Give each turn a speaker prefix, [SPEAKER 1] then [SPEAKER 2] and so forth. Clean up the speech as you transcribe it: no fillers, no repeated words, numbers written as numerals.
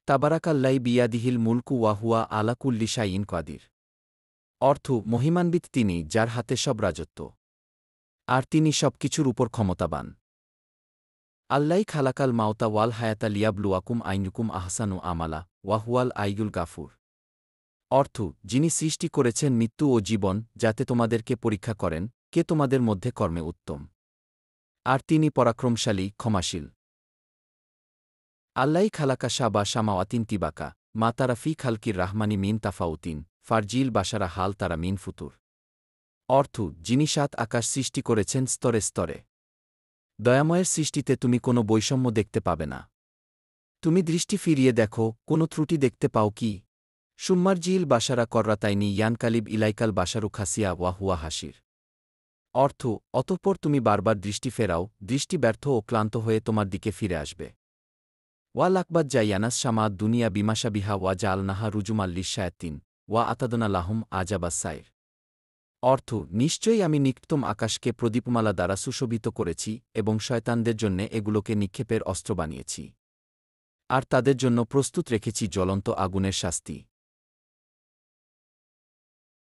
[SPEAKER 1] তাবারাকাল্লাই বিয়াদিহিল মুলকু ওয়াহুয়া আলা কুল্লি শাইইন কাদির। অর্থ, মহিমান্বিত তিনি, যার হাতে সব রাজত্ব, আর তিনি সবকিছুর উপর ক্ষমতাবান। আল্লাই খালাকাল মাওতা ওয়াল হায়াতা লিয়াবলুয়াকুম আইনুকুম আহসানু আমালা ওয়াহুয়াল আইয়ুল গাফুর। অর্থ, যিনি সৃষ্টি করেছেন মৃত্যু ও জীবন, যাতে তোমাদেরকে পরীক্ষা করেন কে তোমাদের মধ্যে কর্মে উত্তম, আর তিনি পরাক্রমশালী, ক্ষমাশীল। আল্লাই খালাকা শাবা শামাওয়াতিন তিবাকা মা তারা ফি খালকির রাহমানি মিন তাফাউতিন ফারজিল বাসারা হাল তারা মিন ফুতুর। অর্থ, যিনি ৭ আকাশ সৃষ্টি করেছেন স্তরে স্তরে। দয়াময়ের সৃষ্টিতে তুমি কোনো বৈষম্য দেখতে পাবে না। তুমি দৃষ্টি ফিরিয়ে দেখো, কোনো ত্রুটি দেখতে পাও কি? সুম্মারজিল বাসারা কর্রাতাইনি ইয়ানকালিব ইলাইকাল বাসারু খাসিয়া ওয়াহুয়া হাসির। অর্থ, অতঃপর তুমি বারবার দৃষ্টি ফেরাও, দৃষ্টি ব্যর্থ ও ক্লান্ত হয়ে তোমার দিকে ফিরে আসবে। ওয়া লাকবাদ জাইয়ানাস শামাদ দুনিয়া বিমাশাবিহা ওয়া জালনাহা রুজুমাল্লিশ শায়াতিন ওয়া আতাদনা লাহুম আজাবাসাইর। অর্থ, নিশ্চয়ই আমি নিকটতম আকাশকে প্রদীপমালা দ্বারা সুশোভিত করেছি এবং শয়তানদের জন্যে এগুলোকে নিক্ষেপের অস্ত্র বানিয়েছি, আর তাদের জন্য প্রস্তুত রেখেছি জ্বলন্ত আগুনের শাস্তি।